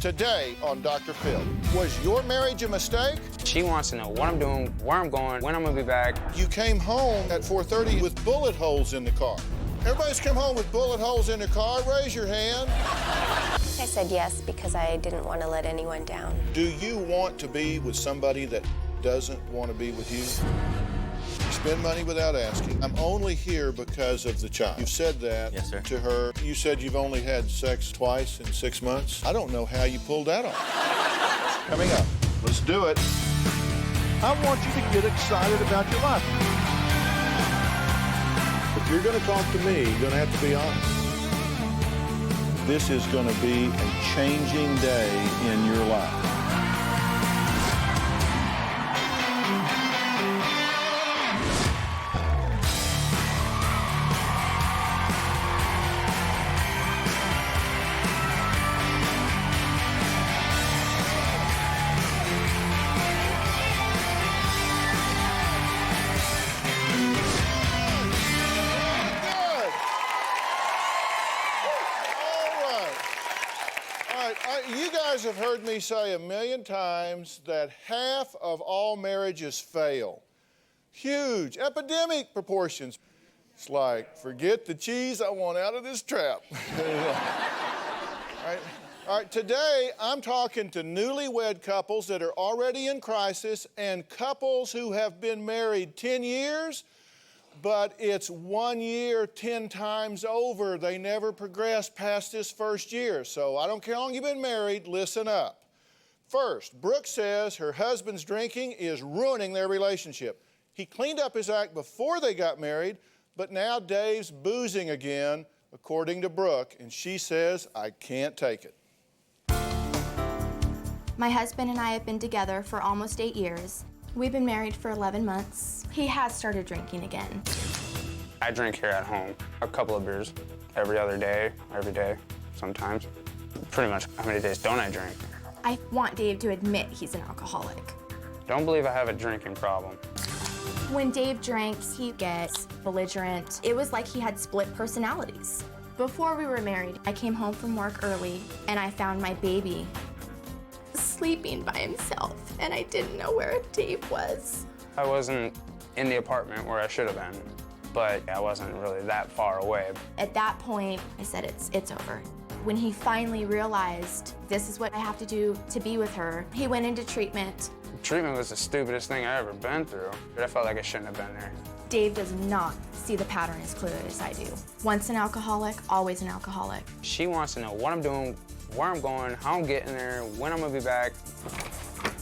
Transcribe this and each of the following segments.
Today on Dr. Phil. Was your marriage a mistake? She wants to know what I'm doing, where I'm going, when I'm gonna be back. You came home at 4:30 with bullet holes in the car. Everybody's come home with bullet holes in their car. Raise your hand. I said yes because I didn't want to let anyone down. Do you want to be with somebody that doesn't want to be with you? Spend money without asking. I'm only here because of the child. You've said that Yes, sir. to her. You said you've only had sex twice in 6 months. I don't know how you pulled that off. Coming up, let's do it. I want you to get excited about your life. If you're going to talk to me, you're going to have to be honest. This is going to be a changing day in your life. You guys have heard me say 1,000,000 times that half of all marriages fail. Huge, epidemic proportions. It's like, forget the cheese, I want out of this trap. All right, today I'm talking to newlywed couples that are already in crisis and couples who have been married 10 years, but it's 1 year, 10 times over. They never progressed past this first year. So I don't care how long you've been married, listen up. First, Brooke says her husband's drinking is ruining their relationship. He cleaned up his act before they got married, but now Dave's boozing again, according to Brooke, and she says, I can't take it. My husband and I have been together for almost 8 years. We've been married for 11 months. He has started drinking again. I drink here at home, a couple of beers every other day, every day, sometimes. Pretty much, how many days don't I drink? I want Dave to admit he's an alcoholic. Don't believe I have a drinking problem. When Dave drinks, he gets belligerent. It was like he had split personalities. Before we were married, I came home from work early and I found my baby sleeping by himself, and I didn't know where Dave was. I wasn't in the apartment where I should have been, but I wasn't really that far away. At that point, I said, it's over. When he finally realized this is what I have to do to be with her, he went into treatment. Treatment was the stupidest thing I ever been through, but I felt like I shouldn't have been there. Dave does not see the pattern as clearly as I do. Once an alcoholic, always an alcoholic. She wants to know what I'm doing, where I'm going, how I'm getting there, when I'm gonna be back.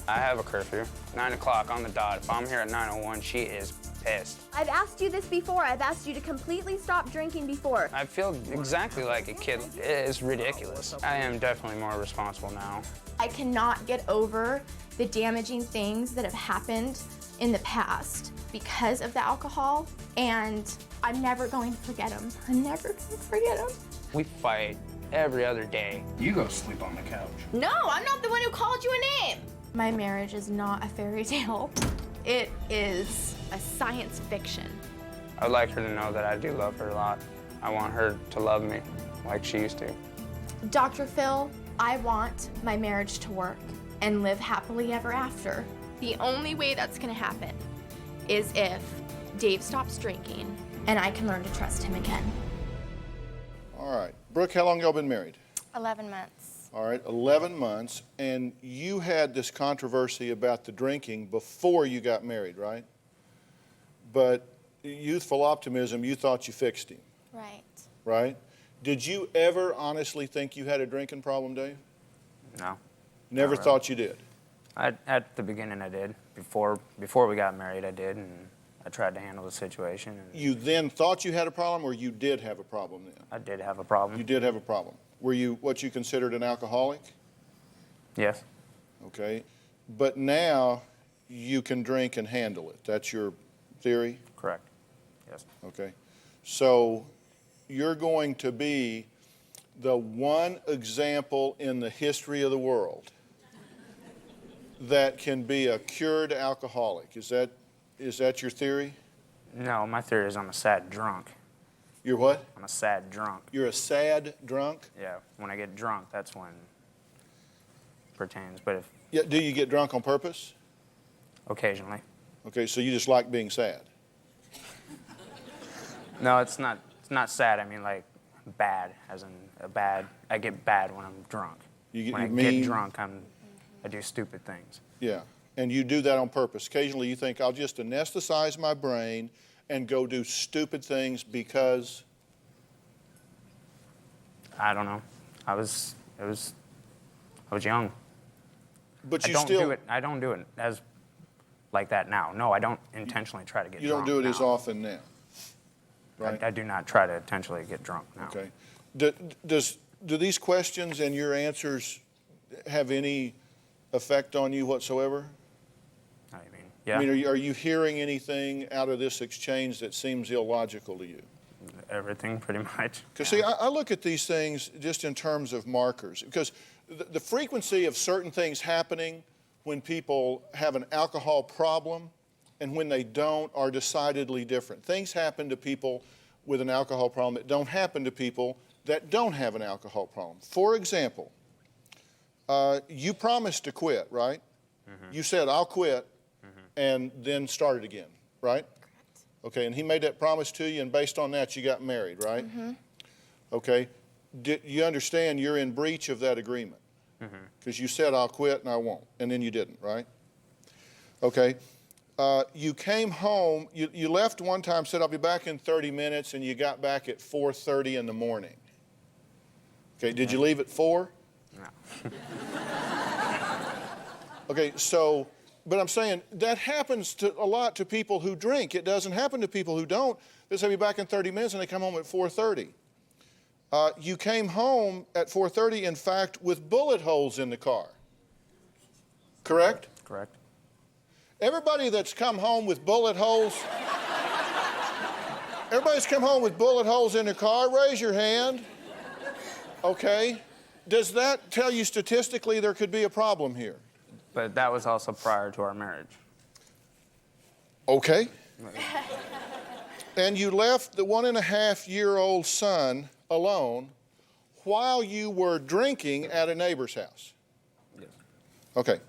I have a curfew, 9 o'clock on the dot. If I'm here at 9:01, she is pissed. I've asked you this before. I've asked you to completely stop drinking before. I feel exactly like a kid. It's ridiculous. I am definitely more responsible now. I cannot get over the damaging things that have happened in the past because of the alcohol, and I'm never going to forget him. I'm never going to forget him. We fight every other day. You go sleep on the couch. No, I'm not the one who called you a name. My marriage is not a fairy tale. It is a science fiction. I'd like her to know that I do love her a lot. I want her to love me like she used to. Dr. Phil, I want my marriage to work and live happily ever after. The only way that's gonna happen is if Dave stops drinking and I can learn to trust him again. All right. Brooke, how long y'all been married? 11 months. All right, 11 months, and you had this controversy about the drinking before you got married, right? But youthful optimism, you thought you fixed him, Right. right? Did you ever honestly think you had a drinking problem, Dave? No. Never Not really. thought you did? At the beginning I did. Before we got married I did, and I tried to handle the situation. And You then thought you had a problem, or you did have a problem then? I did have a problem. You did have a problem. Were you what you considered an alcoholic? Yes. Okay. But now you can drink and handle it. That's your theory? Correct. Yes. Okay. So you're going to be the one example in the history of the world that can be a cured alcoholic. Is that your theory? No, my theory is I'm a sad drunk. You're what? I'm a sad drunk. You're a sad drunk? Yeah, when I get drunk, that's when pertains, but if Yeah, do you get drunk on purpose? occasionally. Okay, so you just like being sad. No, it's not sad. I mean, like, bad, as in I get bad when I'm drunk. You when I mean- get drunk, I do stupid things. Yeah, and you do that on purpose. Occasionally you think, I'll just anesthetize my brain and go do stupid things because... I don't know. I was young. But you I don't still... do it. I don't do it as like that now. No, I don't intentionally try to get You drunk. don't do it as now. often now, right? I do not try to intentionally get drunk now. Okay. Do these questions and your answers have any effect on you whatsoever? I mean, yeah, I mean, are you hearing anything out of this exchange that seems illogical to you? everything pretty much. Because, see, I look at these things just in terms of markers. Because the frequency of certain things happening when people have an alcohol problem and when they don't are decidedly different. Things happen to people with an alcohol problem that don't happen to people that don't have an alcohol problem. For example, you promised to quit, right? Mm-hmm. You said, I'll quit, and then started again, right? Okay, and he made that promise to you, and based on that, you got married, right? Mm-hmm. Okay, you understand you're in breach of that agreement because you said, I'll quit and I won't, and then you didn't, right? Okay, you came home, you left one time, said, I'll be back in 30 minutes, and you got back at 4:30 in the morning. Okay, did you leave at 4? No. Okay, so... But I'm saying that happens a lot to people who drink. It doesn't happen to people who don't. They say, be back in 30 minutes, and they come home at 4:30. You came home at 4:30, in fact, with bullet holes in the car. Correct? Correct. Everybody that's come home with bullet holes, everybody's come home with bullet holes in their car, raise your hand. Okay. Does that tell you statistically there could be a problem here? But that was also prior to our marriage. Okay. And you left the 1.5-year-old son alone while you were drinking at a neighbor's house. Yes. Okay.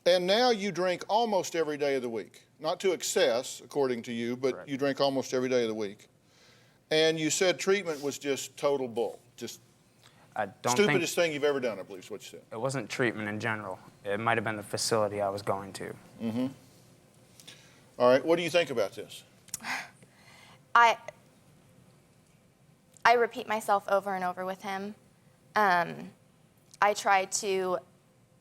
And now you drink almost every day of the week. Not to excess, according to you, but Correct. you drink almost every day of the week. And you said treatment was just total bull. Just I don't think stupidest thing you've ever done, I believe is what you said. it wasn't treatment in general. It might have been the facility I was going to. All right, what do you think about this? I repeat myself over and over with him. I try to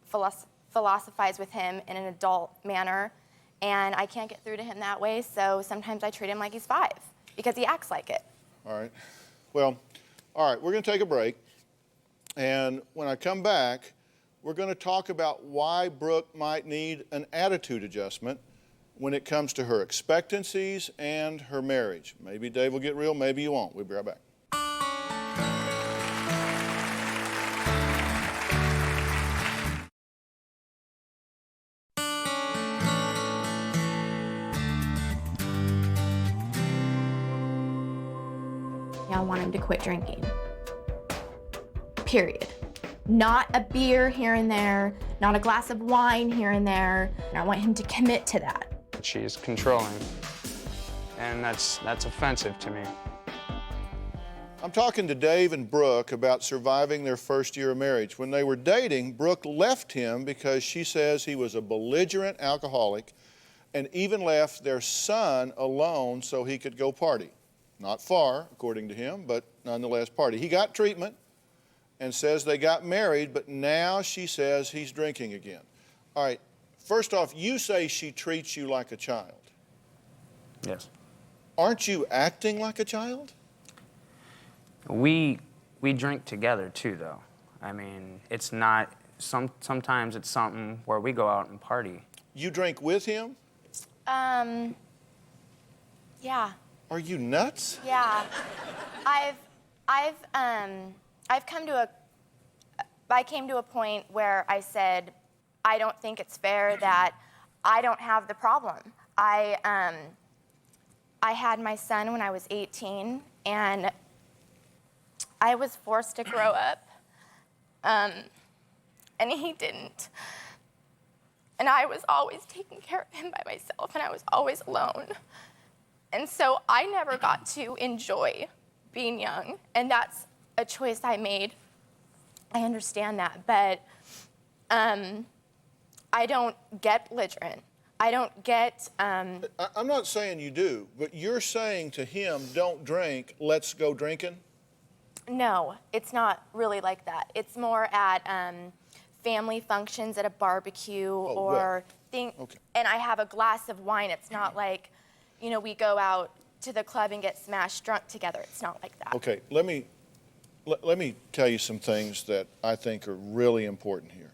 philosophize with him in an adult manner, and I can't get through to him that way, so sometimes I treat him like he's 5 because he acts like it. All right. Well, all right, we're going to take a break. And when I come back, we're going to talk about why Brooke might need an attitude adjustment when it comes to her expectancies and her marriage. Maybe Dave will get real, maybe you won't. We'll be right back. I want him to quit drinking. Period. Not a beer here and there, not a glass of wine here and there. I want him to commit to that. She's controlling, and that's offensive to me. I'm talking to Dave and Brooke about surviving their first year of marriage. When they were dating, Brooke left him because she says he was a belligerent alcoholic and even left their son alone so he could go party. Not far, according to him, but nonetheless party. He got treatment and says they got married, but now she says he's drinking again. All right, first off, you say she treats you like a child. Yes. Aren't you acting like a child? We drink together too, though. I mean, it's not, sometimes it's something where we go out and party. You drink with him? Yeah. Are you nuts? Yeah. I came to a point where I said, I don't think it's fair that I don't have the problem. I had my son when I was 18, and I was forced to grow up. and he didn't. And I was always taking care of him by myself, and I was always alone. And so I never got to enjoy being young, and that's a choice I made. I understand that, but I don't get belligerent. I don't get... I'm not saying you do, but you're saying to him, don't drink, let's go drinking? No, it's not really like that. It's more at family functions, at a barbecue, or thing. Okay. And I have a glass of wine. It's not like, you know, we go out to the club and get smashed drunk together. It's not like that. Okay, let me tell you some things that I think are really important here.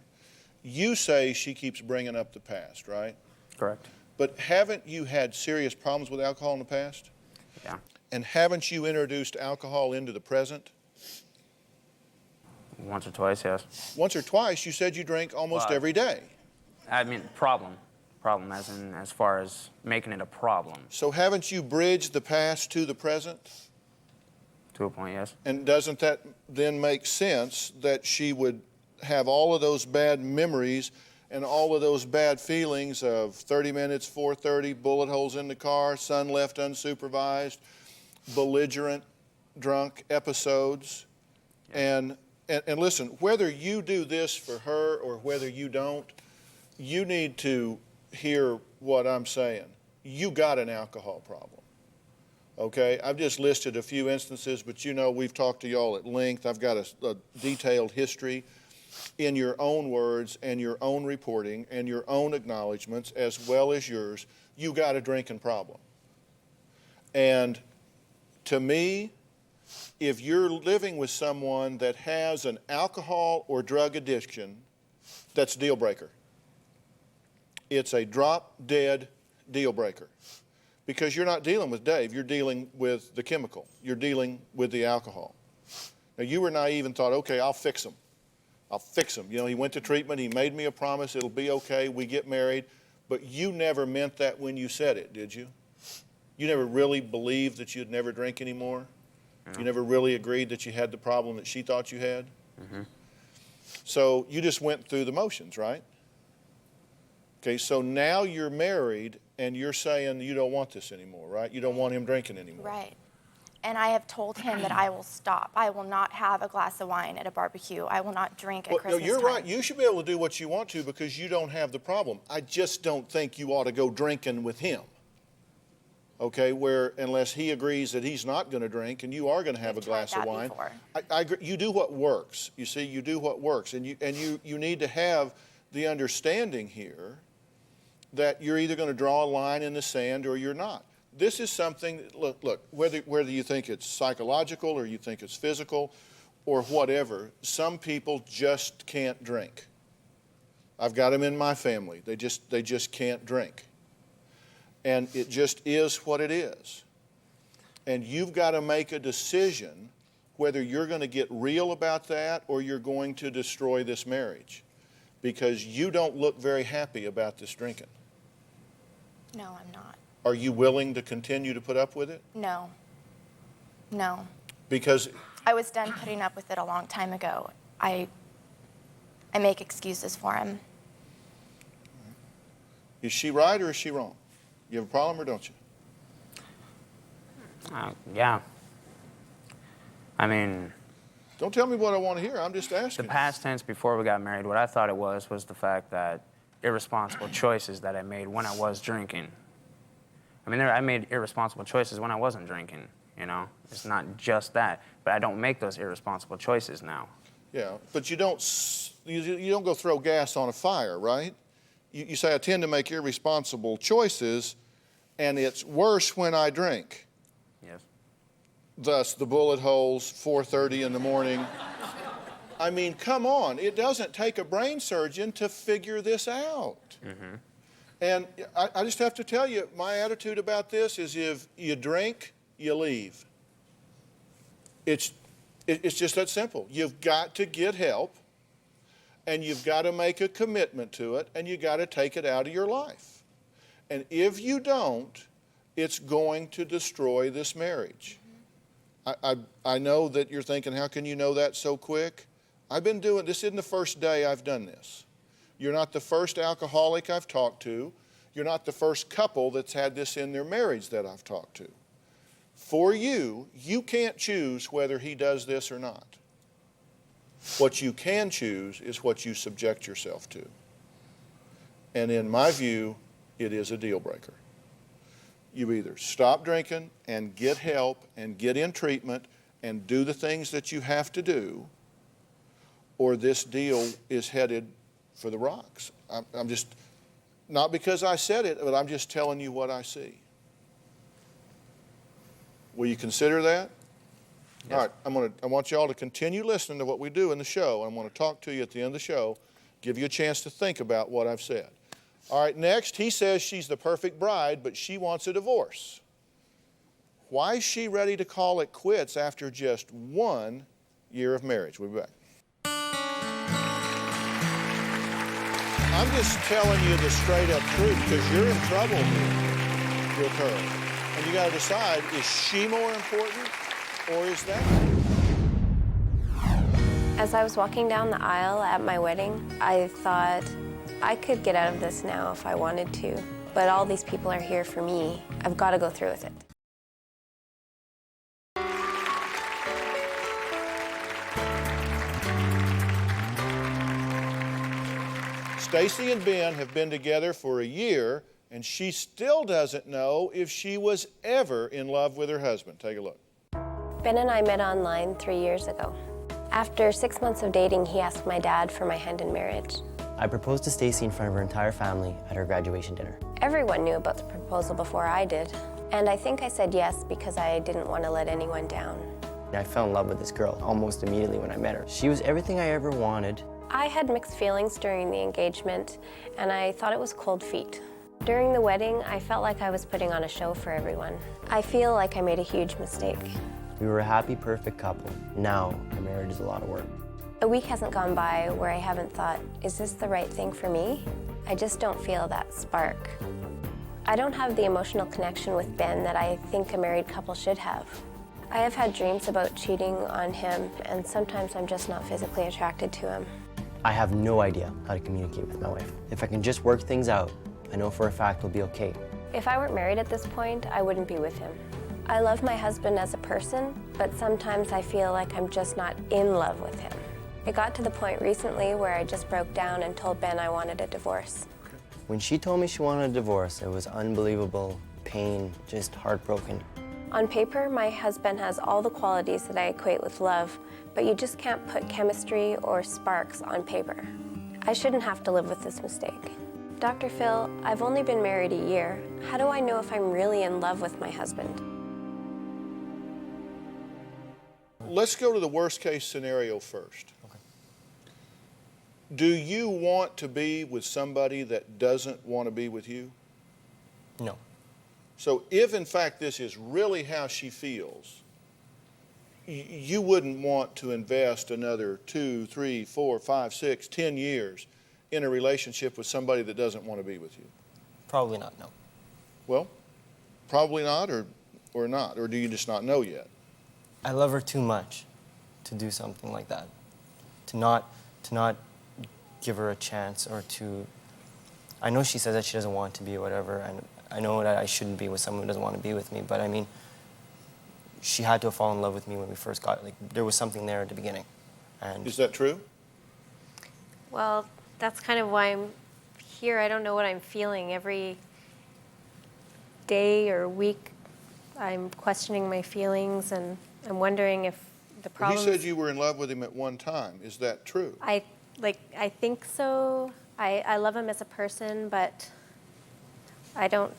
You say she keeps bringing up the past, right? Correct. But haven't you had serious problems with alcohol in the past? Yeah. And haven't you introduced alcohol into the present? Once or twice, yes. Once or twice, you said you drink almost Well, every day. I mean, problem as far as making it a problem. So haven't you bridged the past to the present? To a point, yes. And doesn't that then make sense that she would have all of those bad memories and all of those bad feelings of 30 minutes, 4:30, bullet holes in the car, son left unsupervised, belligerent, drunk episodes? And listen, whether you do this for her or whether you don't, you need to hear what I'm saying. You got an alcohol problem. Okay, I've just listed a few instances, but you know we've talked to y'all at length. I've got a detailed history in your own words and your own reporting and your own acknowledgments as well as yours. You got a drinking problem. And to me, if you're living with someone that has an alcohol or drug addiction, that's a deal breaker. It's a drop-dead deal breaker. Because you're not dealing with Dave, you're dealing with the chemical. You're dealing with the alcohol. Now, you were naive and thought, okay, I'll fix him. I'll fix him. You know, he went to treatment, he made me a promise, it'll be okay, we get married. But you never meant that when you said it, did you? You never really believed that you'd never drink anymore? You never really agreed that you had the problem that she thought you had? Mm-hmm. So you just went through the motions, right? Okay, so now you're married and you're saying you don't want this anymore, right? You don't want him drinking anymore. Right. And I have told him that I will stop. I will not have a glass of wine at a barbecue. I will not drink at Christmas no, you're time. right. You should be able to do what you want to because you don't have the problem. I just don't think you ought to go drinking with him. Okay, where unless he agrees that he's not going to drink and you are going to have a glass of wine. I agree. You do what works. You see, you do what works. And you need to have the understanding here that you're either going to draw a line in the sand or you're not. This is something, look, whether you think it's psychological or you think it's physical or whatever, some people just can't drink. I've got them in my family. They just can't drink. And it just is what it is. And you've got to make a decision whether you're going to get real about that or you're going to destroy this marriage. Because you don't look very happy about this drinking. No, I'm not. Are you willing to continue to put up with it? No. No. Because I was done putting up with it a long time ago. I make excuses for him. is she right or is she wrong? You have a problem or don't you? Yeah. I mean, Don't tell me what I want to hear. I'm just the asking. past tense before we got married, what I thought it was the fact that irresponsible choices that I made when I was drinking. I mean, I made irresponsible choices when I wasn't drinking, you know? It's not just that, but I don't make those irresponsible choices now. Yeah, but you don't go throw gas on a fire, right? You say, I tend to make irresponsible choices, and it's worse when I drink. Yes. Thus, the bullet holes, 4:30 in the morning. I mean, come on. It doesn't take a brain surgeon to figure this out. Mm-hmm. And I just have to tell you, my attitude about this is if you drink, you leave. It's just that simple. You've got to get help, and you've got to make a commitment to it, and you've got to take it out of your life. And if you don't, it's going to destroy this marriage. I know that you're thinking, how can you know that so quick? I've been doing this. Isn't the first day I've done this. You're not the first alcoholic I've talked to. You're not the first couple that's had this in their marriage that I've talked to. For you, you can't choose whether he does this or not. What you can choose is what you subject yourself to. And in my view, it is a deal breaker. You either stop drinking and get help and get in treatment and do the things that you have to do, or this deal is headed for the rocks. I'm just, not because I said it, but I'm just telling you what I see. Will you consider that? Yes. All right, I want y'all to continue listening to what we do in the show. I'm going to talk to you at the end of the show, give you a chance to think about what I've said. All right, next, he says she's the perfect bride, but she wants a divorce. Why is she ready to call it quits after just 1 year of marriage? We'll be back. I'm just telling you the straight up truth because you're in trouble here with her. And you got to decide, is she more important or is that? As I was walking down the aisle at my wedding, I thought I could get out of this now if I wanted to. But all these people are here for me. I've got to go through with it. Stacy and Ben have been together for a year, and she still doesn't know if she was ever in love with her husband. Take a look. Ben and I met online 3 years ago. After 6 months of dating, he asked my dad for my hand in marriage. I proposed to Stacy in front of her entire family at her graduation dinner. Everyone knew about the proposal before I did, and I think I said yes because I didn't want to let anyone down. I fell in love with this girl almost immediately when I met her. She was everything I ever wanted. I had mixed feelings during the engagement, and I thought it was cold feet. During the wedding, I felt like I was putting on a show for everyone. I feel like I made a huge mistake. We were a happy, perfect couple. Now, our marriage is a lot of work. A week hasn't gone by where I haven't thought, is this the right thing for me? I just don't feel that spark. I don't have the emotional connection with Ben that I think a married couple should have. I have had dreams about cheating on him, and sometimes I'm just not physically attracted to him. I have no idea how to communicate with my wife. If I can just work things out, I know for a fact we'll be okay. If I weren't married at this point, I wouldn't be with him. I love my husband as a person, but sometimes I feel like I'm just not in love with him. It got to the point recently where I just broke down and told Ben I wanted a divorce. When she told me she wanted a divorce, it was unbelievable pain, just heartbroken. On paper, my husband has all the qualities that I equate with love, but you just can't put chemistry or sparks on paper. I shouldn't have to live with this mistake. Dr. Phil, I've only been married a year. How do I know if I'm really in love with my husband? Let's go to the worst case scenario first. Okay. Do you want to be with somebody that doesn't want to be with you? No. So if in fact this is really how she feels, you wouldn't want to invest another 2, 3, 4, 5, 6, 10 years in a relationship with somebody that doesn't want to be with you? Probably not, no. Well, probably not or not, or do you just not know yet? I love her too much to do something like that. To not give her a chance, or to, I know she says that she doesn't want to be or whatever, and I know that I shouldn't be with someone who doesn't want to be with me, but I mean, she had to have fallen in love with me when we first got, like, there was something there at the beginning. And is that true? Well, that's kind of why I'm here. I don't know what I'm feeling. Every day or week, I'm questioning my feelings, and I'm wondering if the problem. He said you were in love with him at one time. Is that true? I think so. I love him as a person, but I don't,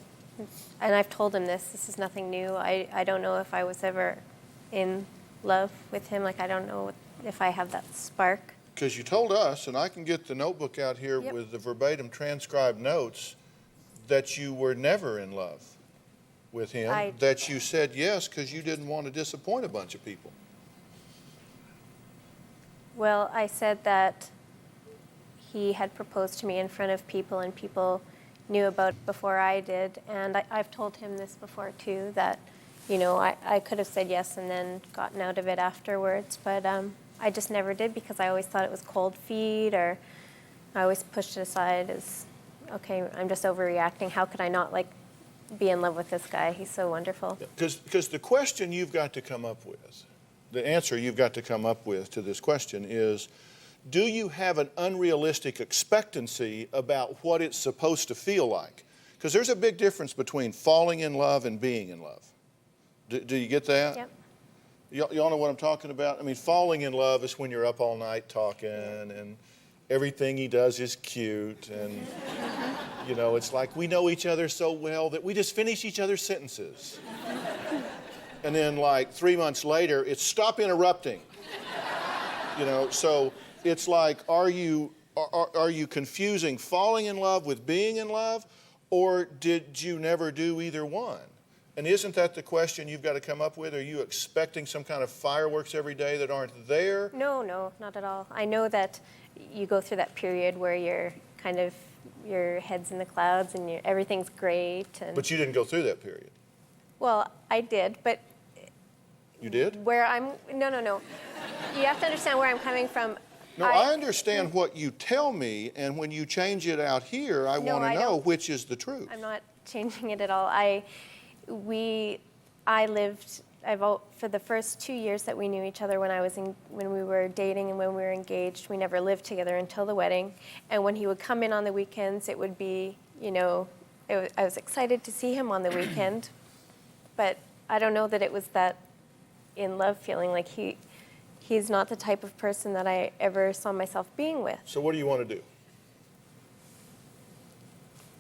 and I've told him this is nothing new. I don't know if I was ever in love with him. Like, I don't know if I have that spark. Because you told us, and I can get the notebook out here Yep. with the verbatim transcribed notes, that you were never in love with him, that you said yes because you didn't want to disappoint a bunch of people. Well, I said that he had proposed to me in front of people, and people knew about it before I did. And I've told him this before too, that, you know, I could have said yes and then gotten out of it afterwards. But I just never did because I always thought it was cold feet, or I always pushed it aside as, okay, I'm just overreacting. How could I not like be in love with this guy? He's so wonderful. Because the question you've got to come up with, the answer you've got to come up with to this question is, do you have an unrealistic expectancy about what it's supposed to feel like? Because there's a big difference between falling in love and being in love. Do you get that? Yep. Y'all know what I'm talking about? I mean, falling in love is when you're up all night talking and everything he does is cute, and you know, it's like we know each other so well that we just finish each other's sentences. And then like 3 months later, it's stop interrupting. You know, so it's like, are you confusing falling in love with being in love, or did you never do either one? And isn't that the question you've got to come up with? Are you expecting some kind of fireworks every day that aren't there? No, not at all. I know that you go through that period where you're kind of, your head's in the clouds and everything's great. And But you didn't go through that period. well, I did, but You did? where I'm, no. You have to understand where I'm coming from. No, I understand what you tell me, and when you change it out here, I No, want to I know don't. which is the truth. I'm not changing it at all. For the first 2 years that we knew each other, when we were dating and when we were engaged, we never lived together until the wedding. And when he would come in on the weekends, it would be, you know, I was excited to see him on the weekend, but I don't know that it was that in love feeling. Like he's not the type of person that I ever saw myself being with. So what do you want to do?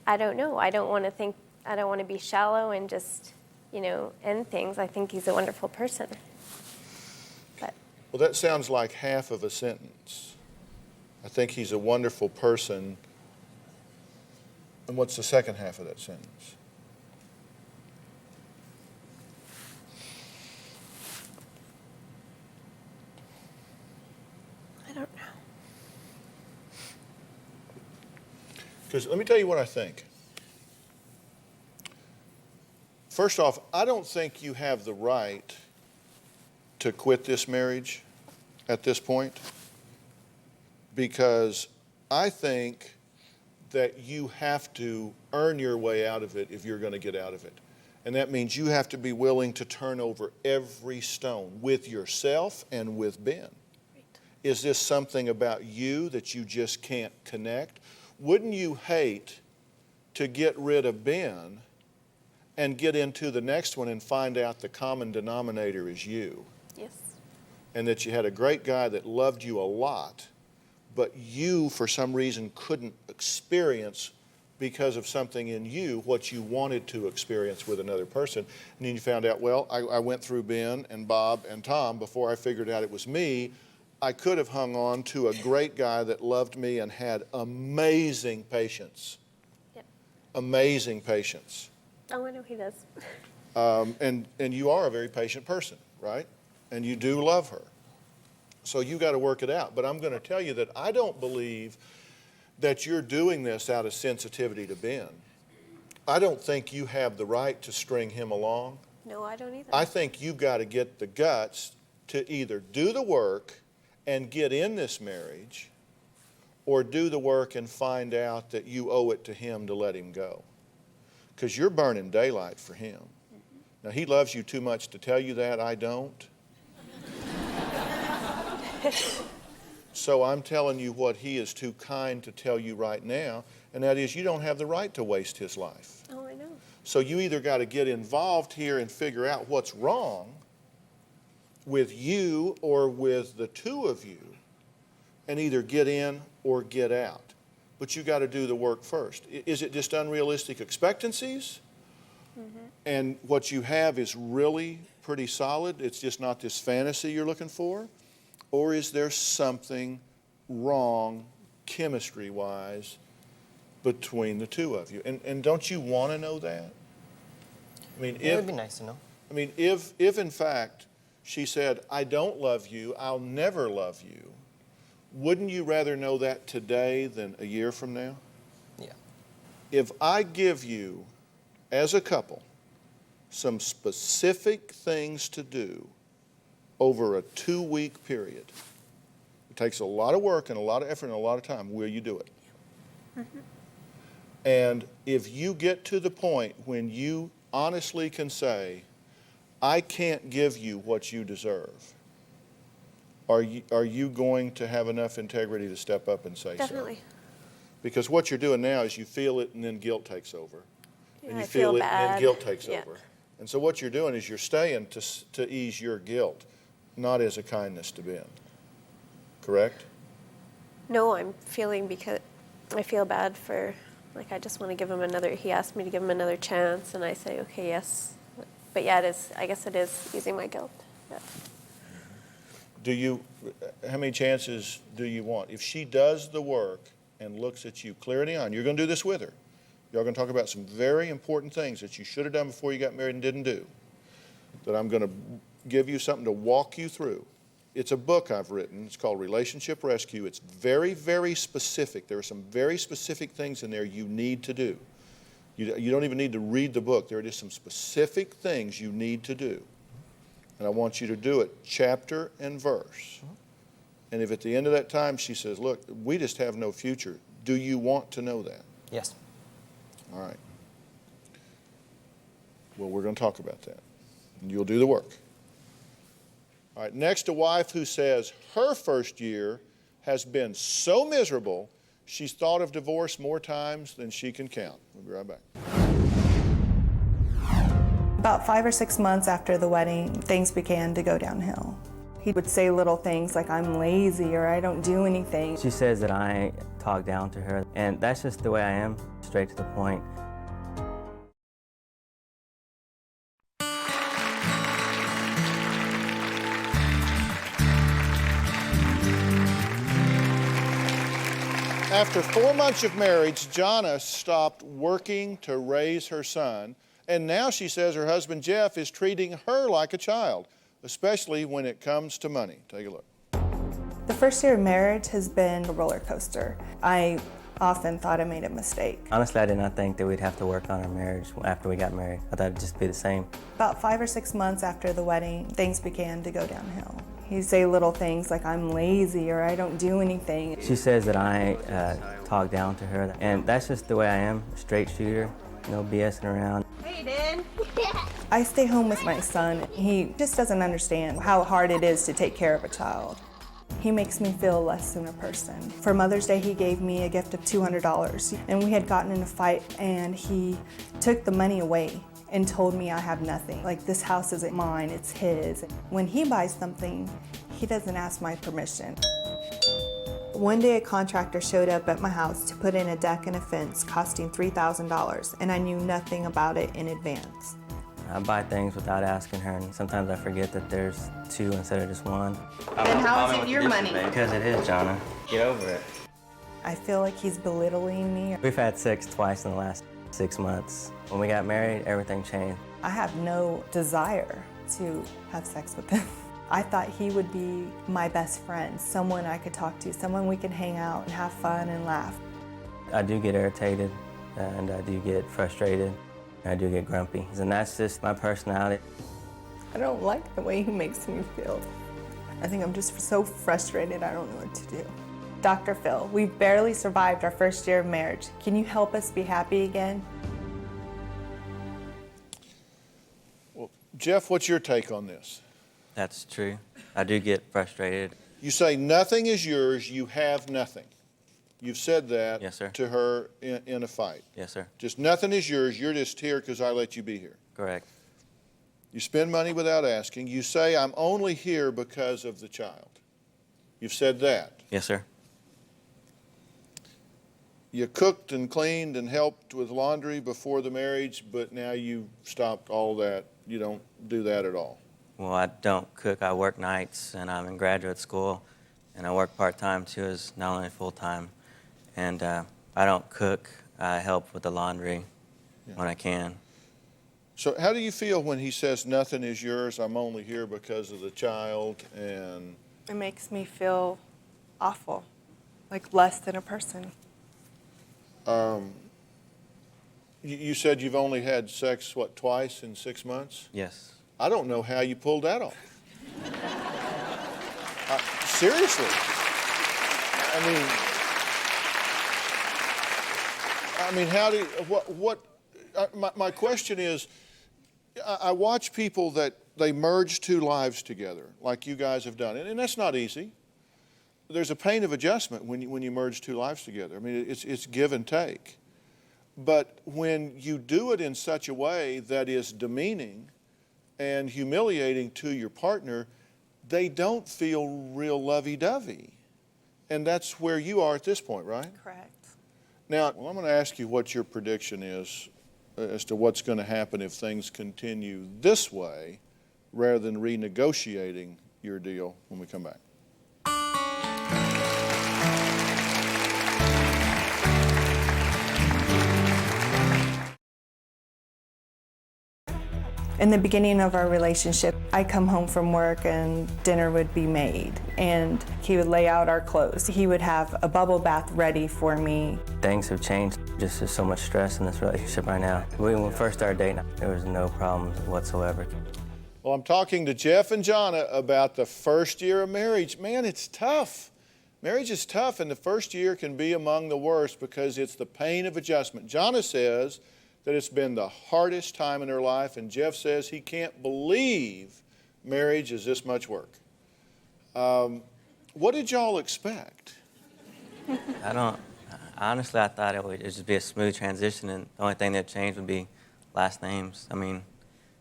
I don't know. I don't want to be shallow and just, you know, end things. I think he's a wonderful person. But Well, that sounds like half of a sentence. I think he's a wonderful person. And what's the second half of that sentence? I don't know. Because let me tell you what I think. First off, I don't think you have the right to quit this marriage at this point, because I think that you have to earn your way out of it if you're going to get out of it. And that means you have to be willing to turn over every stone with yourself and with Ben. Is this something about you that you just can't connect? Wouldn't you hate to get rid of Ben and get into the next one and find out the common denominator is you? Yes. And that you had a great guy that loved you a lot, but you, for some reason, couldn't experience, because of something in you, what you wanted to experience with another person. And then you found out, well, I went through Ben and Bob and Tom before I figured out it was me. I could have hung on to a great guy that loved me and had amazing patience. Yep. Amazing patience. Oh, I know he does. And you are a very patient person, right? And you do love her. So you got to work it out. But I'm going to tell you that I don't believe that you're doing this out of sensitivity to Ben. I don't think you have the right to string him along. No, I don't either. I think you've got to get the guts to either do the work and get in this marriage, or do the work and find out that you owe it to him to let him go. Because you're burning daylight for him. Now, he loves you too much to tell you that. I don't. So I'm telling you what he is too kind to tell you right now, and that is you don't have the right to waste his life. Oh, I know. So you either got to get involved here and figure out what's wrong with you or with the two of you, and either get in or get out. But you got to do the work first. Is it just unrealistic expectancies? Mm-hmm. And what you have is really pretty solid? It's just not this fantasy you're looking for? Or is there something wrong chemistry-wise between the two of you? And don't you want to know that? I mean, It would be nice to know. I mean, if in fact she said, I don't love you, I'll never love you, wouldn't you rather know that today than a year from now? Yeah. If I give you, as a couple, some specific things to do over a 2-week period, takes a lot of work and a lot of effort and a lot of time. Will you do it? And if you get to the point when you honestly can say, I can't give you what you deserve, are you going to have enough integrity to step up and say so? Definitely. Because what you're doing now is you feel it and then guilt takes over. Yeah, And you I feel feel it and then bad. guilt takes Yeah. over. And so what you're doing is you're staying to ease your guilt, not as a kindness to Ben. Correct? No, I'm feeling because I feel bad for, like, I just want to give him another, he asked me to give him another chance, and I say, okay, yes. But yeah, it is, I guess it is easing my guilt. Yeah. How many chances do you want? If she does the work and looks at you clear in the eye, and you're going to do this with her, y'all going to talk about some very important things that you should have done before you got married and didn't do, that I'm going to give you something to walk you through. It's a book I've written. It's called Relationship Rescue. It's very, very specific. There are some very specific things in there you need to do. You don't even need to read the book. There are just some specific things you need to do. And I want you to do it chapter and verse. And if at the end of that time she says, look, we just have no future, do you want to know that? Yes. All right. Well, we're going to talk about that. And you'll do the work. All right, next, a wife who says her first year has been so miserable, she's thought of divorce more times than she can count. We'll be right back. About 5 or 6 months after the wedding, things began to go downhill. He would say little things like, I'm lazy or I don't do anything. She says that I talk down to her, and that's just the way I am, straight to the point. After 4 months of marriage, Jonna stopped working to raise her son, and now she says her husband Jeff is treating her like a child, especially when it comes to money. Take a look. The first year of marriage has been a roller coaster. I often thought I made a mistake. Honestly, I did not think that we'd have to work on our marriage after we got married. I thought it'd just be the same. About 5 or 6 months after the wedding, things began to go downhill. He'd say little things like, I'm lazy or I don't do anything. She says that I talk down to her, and that's just the way I am, straight shooter, no BSing around. I stay home with my son. He just doesn't understand how hard it is to take care of a child. He makes me feel less than a person. For Mother's Day, he gave me a gift of $200, and we had gotten in a fight, and he took the money away and told me I have nothing. Like, this house isn't mine, it's his. When he buys something, he doesn't ask my permission. One day a contractor showed up at my house to put in a deck and a fence costing $3,000, and I knew nothing about it in advance. I buy things without asking her, and sometimes I forget that there's two instead of just one. Then how is it your money? Because it is, Jonna. Get over it. I feel like he's belittling me. We've had sex twice in the last 6 months. When we got married, everything changed. I have no desire to have sex with him. I thought he would be my best friend, someone I could talk to, someone we could hang out and have fun and laugh. I do get irritated, and I do get frustrated, and I do get grumpy, and that's just my personality. I don't like the way he makes me feel. I think I'm just so frustrated I don't know what to do. Dr. Phil, we've barely survived our first year of marriage. Can you help us be happy again? Well, Jeff, what's your take on this? That's true. I do get frustrated. You say nothing is yours, you have nothing. You've said that Yes, sir. to her in a fight. Yes, sir. Just nothing is yours, you're just here because I let you be here. Correct. You spend money without asking. You say, I'm only here because of the child. You've said that. Yes, sir. You cooked and cleaned and helped with laundry before the marriage, but now you've stopped all that. You don't do that at all. Well, I don't cook. I work nights, and I'm in graduate school, and I work part-time too, as not only full-time. And I don't cook. I help with the laundry when I can. So how do you feel when he says nothing is yours, I'm only here because of the child, and It makes me feel awful, like less than a person. you said you've only had sex, what, twice in 6 months? Yes. I don't know how you pulled that off. Seriously. I mean, how do you, my question is, I watch people that they merge two lives together, like you guys have done, and that's not easy. There's a pain of adjustment when you merge two lives together. I mean, it's give and take. But when you do it in such a way that is demeaning and humiliating to your partner, they don't feel real lovey-dovey. And that's where you are at this point, right? Correct. Now, I'm going to ask you what your prediction is as to what's going to happen if things continue this way rather than renegotiating your deal when we come back. In the beginning of our relationship, I'd come home from work and dinner would be made, and he would lay out our clothes. He would have a bubble bath ready for me. Things have changed. Just there's so much stress in this relationship right now. When we first started dating, there was no problems whatsoever. Well, I'm talking to Jeff and Jonna about the first year of marriage. Man, it's tough. Marriage is tough, and the first year can be among the worst because it's the pain of adjustment. Jonna says that it's been the hardest time in her life, and Jeff says he can't believe marriage is this much work. What did y'all expect? Honestly, I thought it would just be a smooth transition, and the only thing that changed would be last names. I mean,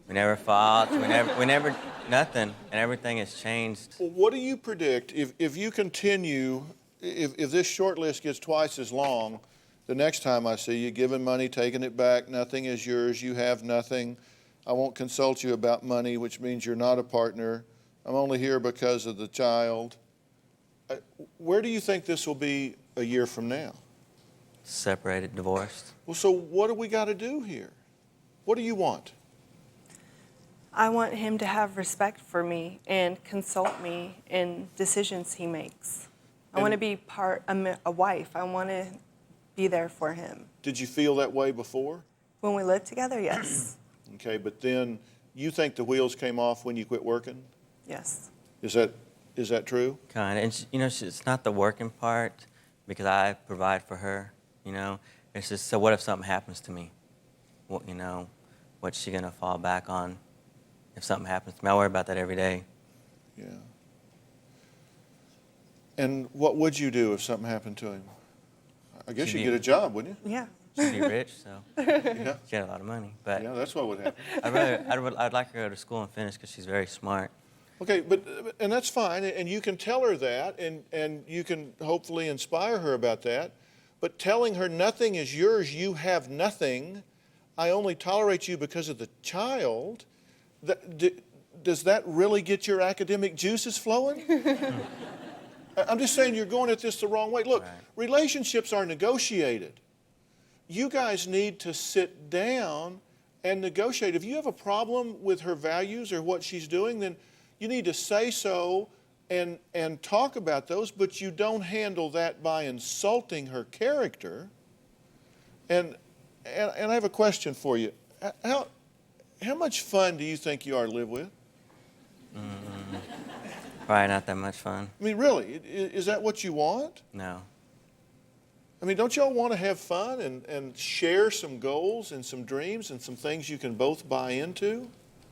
we never fought, we never, nothing, and everything has changed. Well, what do you predict if you continue, if this short list gets twice as long, the next time I see you, giving money, taking it back, nothing is yours, you have nothing. I won't consult you about money, which means you're not a partner. I'm only here because of the child. Where do you think this will be a year from now? Separated, divorced. Well, so what do we got to do here? What do you want? I want him to have respect for me and consult me in decisions he makes. I want to be a wife. I want to be there for him. Did you feel that way before? When we lived together, yes. Okay, but then you think the wheels came off when you quit working? Yes. Is that true? Kind of, and it's not the working part because I provide for her. It's just, so what if something happens to me? What's she gonna fall back on if something happens to me? I worry about that every day. Yeah. And what would you do if something happened to him? I guess you'd get a job, wouldn't you? Yeah. She'd be rich, so Yeah. she had a lot of money. But Yeah, that's what would happen. I'd like her to go to school and finish because she's very smart. Okay, and that's fine, and you can tell her that, and you can hopefully inspire her about that. But telling her nothing is yours, you have nothing, I only tolerate you because of the child, does that really get your academic juices flowing? I'm just saying you're going at this the wrong way. Look, relationships are negotiated. You guys need to sit down and negotiate. If you have a problem with her values or what she's doing, then you need to say so and talk about those, but you don't handle that by insulting her character. And I have a question for you. How much fun do you think you are to live with? Probably not that much fun. I mean, really, is that what you want? No. I mean, don't y'all want to have fun and share some goals and some dreams and some things you can both buy into?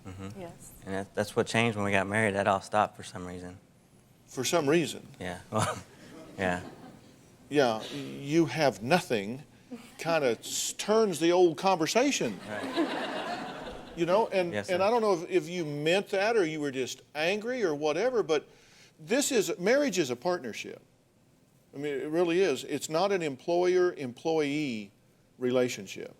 Mm-hmm. Yes. And that's what changed when we got married. That all stopped for some reason. For some reason. Yeah. Well, yeah. Yeah, you have nothing kind of turns the old conversation. Right. And Yes, and I don't know if you meant that or you were just angry or whatever, but marriage is a partnership. I mean, it really is. It's not an employer-employee relationship.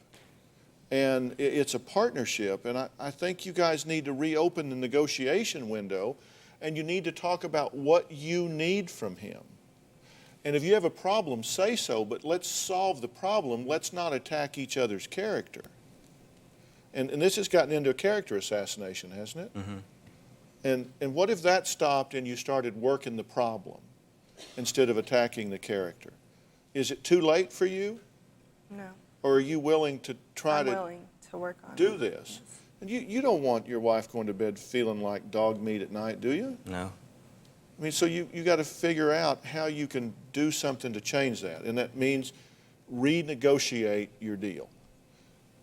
And it's a partnership, and I think you guys need to reopen the negotiation window, and you need to talk about what you need from him. And if you have a problem, say so, but let's solve the problem. Let's not attack each other's character. And this has gotten into a character assassination, hasn't it? Mm-hmm. And what if that stopped and you started working the problem instead of attacking the character? Is it too late for you? No. Or are you willing to try I'm willing to work on do it. this? And you don't want your wife going to bed feeling like dog meat at night, do you? No. I mean, so you got to figure out how you can do something to change that. And that means renegotiate your deal.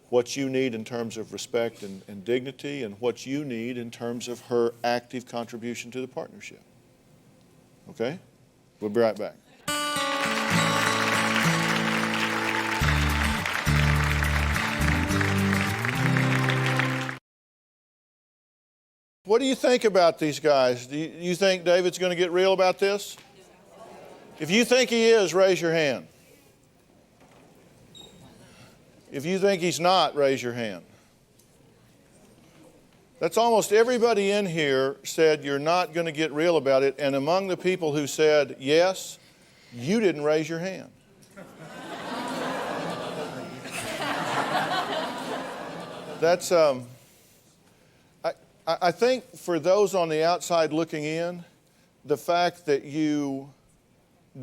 What you need in terms of respect and dignity, and what you need in terms of her active contribution to the partnership. Okay? We'll be right back. What do you think about these guys? Do you think David's going to get real about this? If you think he is, raise your hand. If you think he's not, raise your hand. That's almost everybody in here said you're not going to get real about it, and among the people who said yes, you didn't raise your hand. That's I think for those on the outside looking in, the fact that you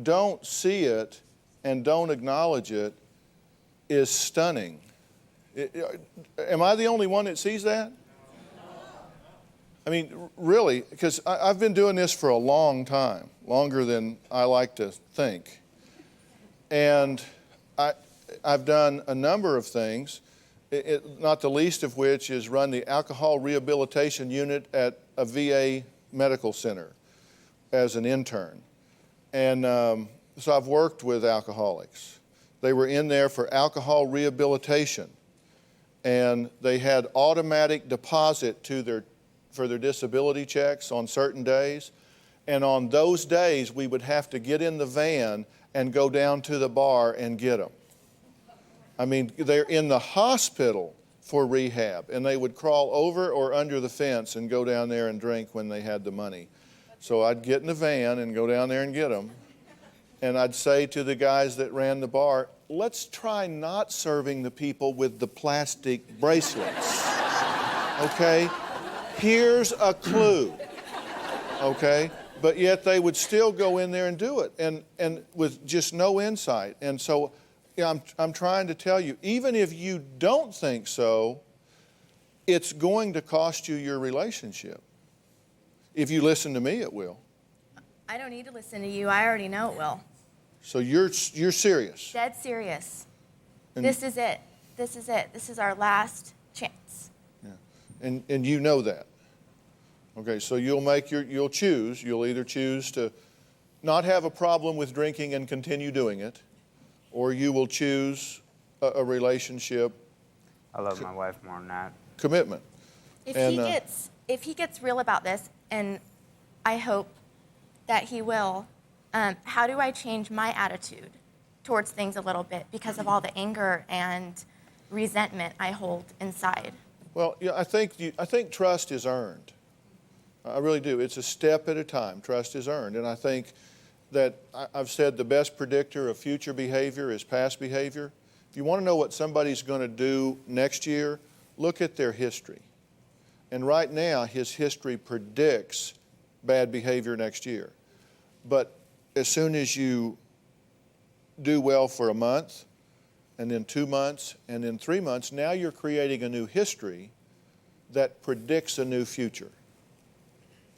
don't see it and don't acknowledge it is stunning. Am I the only one that sees that? I mean, really, because I've been doing this for a long time, longer than I like to think. And I've done a number of things. Not the least of which is run the alcohol rehabilitation unit at a VA medical center as an intern. And so I've worked with alcoholics. They were in there for alcohol rehabilitation, and they had automatic deposit for their disability checks on certain days. And on those days, we would have to get in the van and go down to the bar and get them. I mean, they're in the hospital for rehab, and they would crawl over or under the fence and go down there and drink when they had the money. So I'd get in the van and go down there and get them. And I'd say to the guys that ran the bar, let's try not serving the people with the plastic bracelets. Okay? Here's a clue. Okay? But yet they would still go in there and do it, and with just no insight. And so I'm trying to tell you, even if you don't think so, it's going to cost you your relationship. If you listen to me, it will. I don't need to listen to you. I already know it will. So you're serious. Dead serious. And, this is it. This is it. This is our last chance. Yeah. And you know that. Okay, so you'll choose. You'll either choose to not have a problem with drinking and continue doing it, or you will choose a relationship. I love my wife more than that. Commitment. If he gets real about this, and I hope that he will, how do I change my attitude towards things a little bit because of all the anger and resentment I hold inside? Well, yeah, I think trust is earned. I really do. It's a step at a time. Trust is earned, and I think that I've said the best predictor of future behavior is past behavior. If you want to know what somebody's going to do next year, look at their history. And right now, his history predicts bad behavior next year. But as soon as you do well for a month, and then 2 months, and then 3 months, now you're creating a new history that predicts a new future.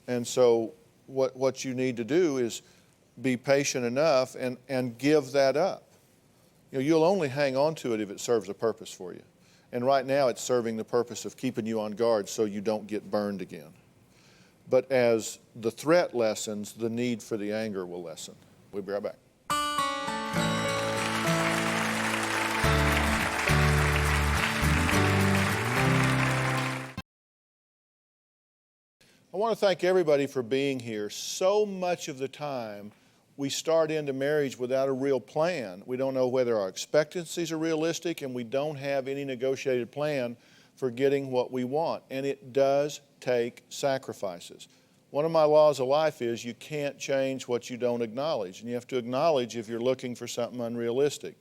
And so what you need to do is be patient enough and give that up. You know, you'll only hang on to it if it serves a purpose for you. And right now it's serving the purpose of keeping you on guard so you don't get burned again. But as the threat lessens, the need for the anger will lessen. We'll be right back. I want to thank everybody for being here. So much of the time, we start into marriage without a real plan. We don't know whether our expectancies are realistic, and we don't have any negotiated plan for getting what we want. And it does take sacrifices. One of my laws of life is you can't change what you don't acknowledge, and you have to acknowledge if you're looking for something unrealistic.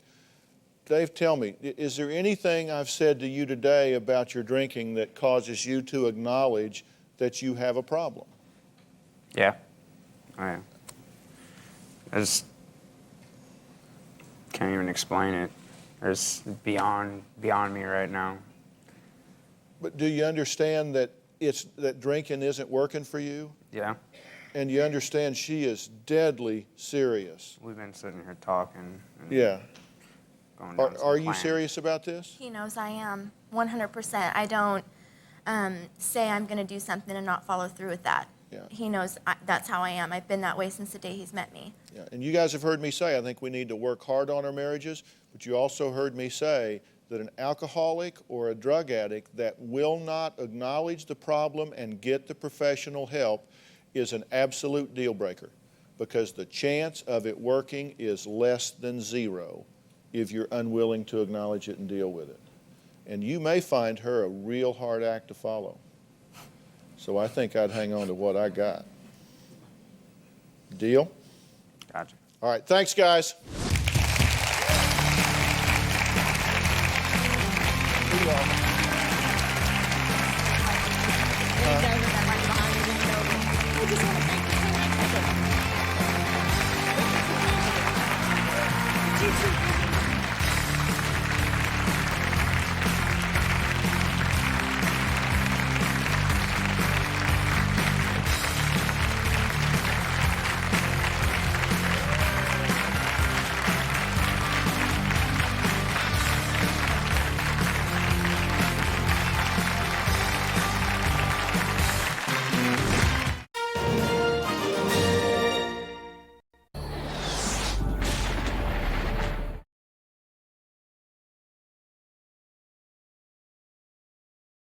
Dave, tell me, is there anything I've said to you today about your drinking that causes you to acknowledge that you have a problem? Yeah. Oh, yeah. It's, can't even explain it. It's beyond me right now. But do you understand that that drinking isn't working for you? Yeah. And you understand she is deadly serious. We've been sitting here talking. And Yeah. Going down some Are you plans. serious about this? He knows I am 100%. I don't say I'm going to do something and not follow through with that. Yeah. He knows that's how I am. I've been that way since the day he's met me. Yeah. And you guys have heard me say, I think we need to work hard on our marriages, but you also heard me say that an alcoholic or a drug addict that will not acknowledge the problem and get the professional help is an absolute deal breaker, because the chance of it working is less than zero if you're unwilling to acknowledge it and deal with it. And you may find her a real hard act to follow. So I think I'd hang on to what I got. Deal? Gotcha. All right, thanks, guys.